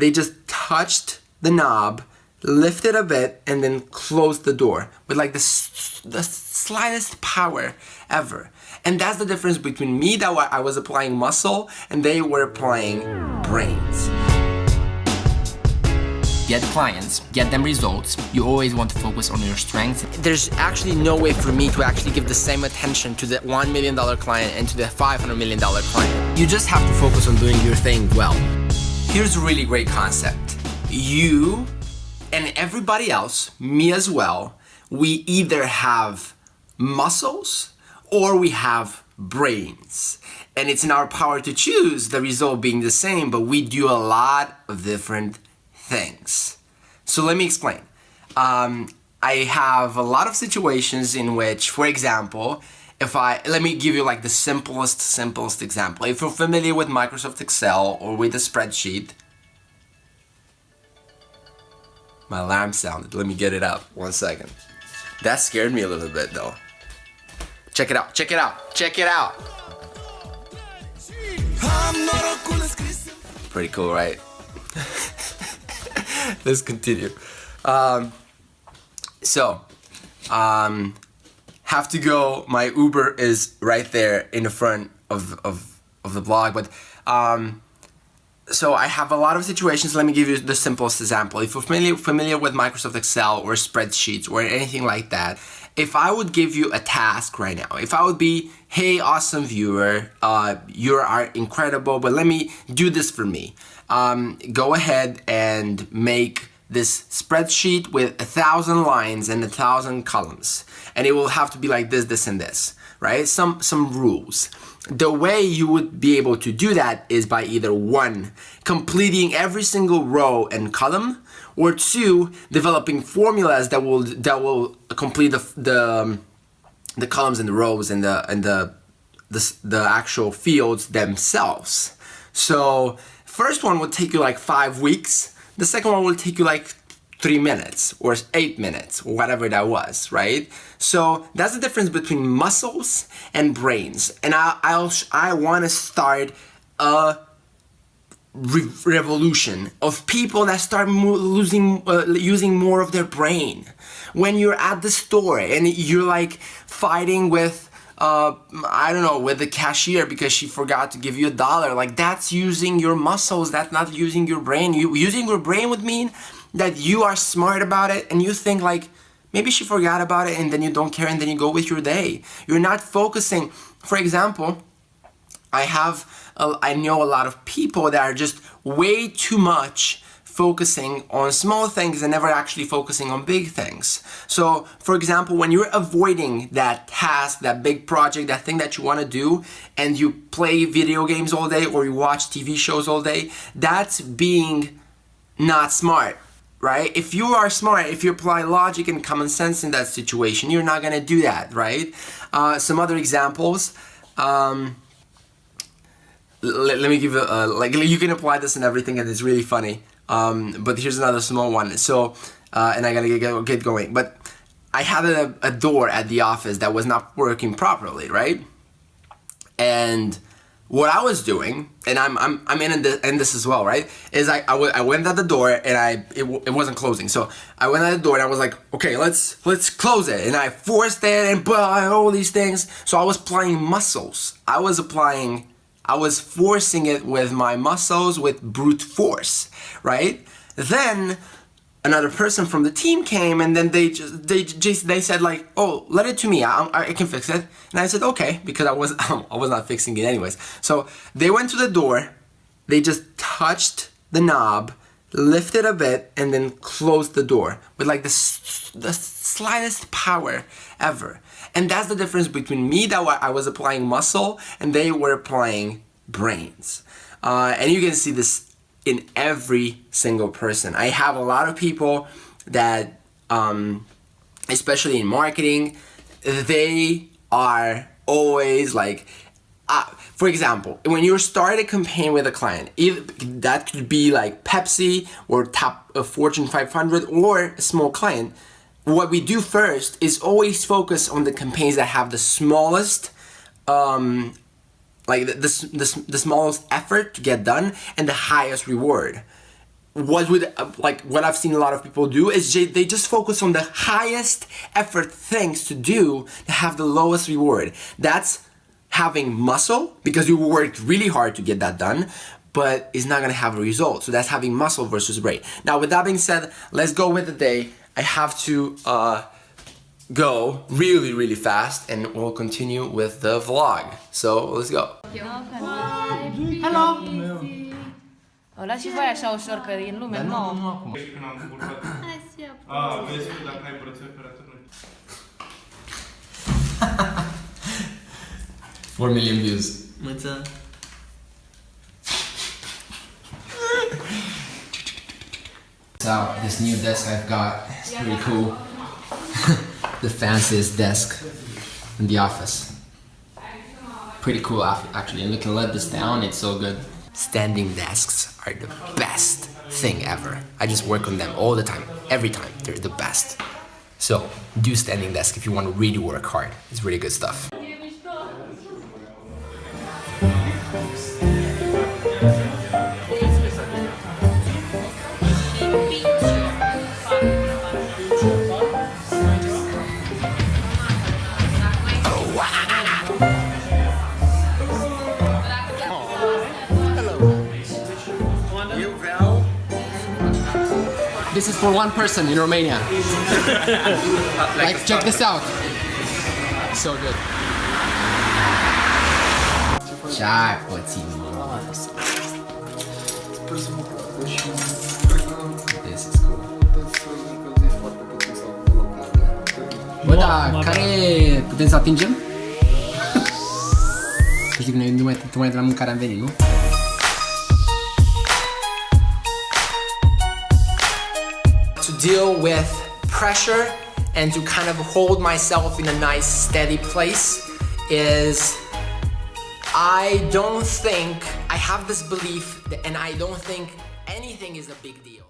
they just touched the knob, lifted a bit, and then closed the door with like the slightest power ever. And that's the difference between me, that I was applying muscle, and they were applying brains. Get clients, get them results. You always want to focus on your strengths. There's actually no way for me to actually give the same attention to the $1 million client and to the $500 million client. You just have to focus on doing your thing well. Here's a really great concept. You and everybody else, me as well, we either have muscles or we have brains. And it's in our power to choose, the result being the same, but we do a lot of different things. So let me explain. I have a lot of situations in which, for example, let me give you like the simplest example. If you're familiar with Microsoft Excel or with a spreadsheet, my alarm sounded. Let me get it up. 1 second. That scared me a little bit though. Check it out. Check it out. Check it out. Pretty cool, right? Let's continue. Have to go. My Uber is right there in the front of the blog. But so I have a lot of situations. Let me give you the simplest example. If you're familiar with Microsoft Excel or spreadsheets or anything like that, if I would give you a task right now, if I would be, hey, awesome viewer, you are incredible, but let me do this for me. Go ahead and make this spreadsheet with 1,000 lines and 1,000 columns, and it will have to be like this, this, and this, right? Some rules. The way you would be able to do that is by either 1, completing every single row and column, or 2, developing formulas that will complete the columns and the rows and the actual fields themselves. So first one would take you like 5 weeks. The second one will take you like 3 minutes or 8 minutes, or whatever that was, right? So that's the difference between muscles and brains. And I want to start a revolution of people that start using more of their brain. When you're at the store and you're like fighting with with the cashier because she forgot to give you $1, like that's using your muscles, that's not using your brain. Using your brain would mean that you are smart about it and you think like, maybe she forgot about it, and then you don't care and then you go with your day. You're not focusing. For example, I know a lot of people that are just way too much focusing on small things and never actually focusing on big things. So, for example, when you're avoiding that task, that big project, that thing that you want to do, and you play video games all day or you watch TV shows all day, that's being not smart, right? If you are smart, if you apply logic and common sense in that situation, you're not going to do that, right? Some other examples. Let me give you, you can apply this in everything, and it's really funny. But here's another small one. So, and I gotta get going. But I had a door at the office that was not working properly, right? And what I was doing, and I'm in this as well, right? Is I went at the door and it wasn't closing. So I went at the door and I was like, okay, let's close it. And I forced it and all these things. So I was applying muscles. I was forcing it with my muscles, with brute force, right? Then another person from the team came, and then they said like, oh, let it to me, I can fix it. And I said okay, because I was not fixing it anyways. So they went to the door, they just touched the knob, lifted a bit, and then closed the door with like the slightest power ever. And that's the difference between me, that I was applying muscle, and they were applying brains. And you can see this in every single person. I have a lot of people that, especially in marketing, they are always like, for example, when you start a campaign with a client, that could be like Pepsi or top Fortune 500 or a small client. What we do first is always focus on the campaigns that have the smallest, the smallest effort to get done and the highest reward. what would what I've seen a lot of people do is they just focus on the highest effort things to do to have the lowest reward. That's having muscle because you worked really hard to get that done, but it's not gonna have a result. So that's having muscle versus brain. Now, with that being said, let's go with the day. I have to go really, really fast, and we'll continue with the vlog. So let's go. Hello! O, lași și voi așa ușor, că e în lume nouă. Nu acum. Când am urcat. Vezi că dacă ai brățări operator, nu. 4 million views. Mulțumesc. So this new desk I've got is pretty cool. The fanciest desk in the office. Pretty cool actually, and we can let this down, it's so good. Standing desks are the best thing ever. I just work on them all the time, every time. They're the best. So do standing desk if you want to really work hard. It's really good stuff. This is for one person in Romania. Like, check this out. So good. Ce-ai pățit, mă? This is cool. Bă, da, care putem să atingem? Știi că noi tocmai de la mâncare am venit, nu? To deal with pressure and to kind of hold myself in a nice steady place is I don't think I have this belief that, and I don't think anything is a big deal.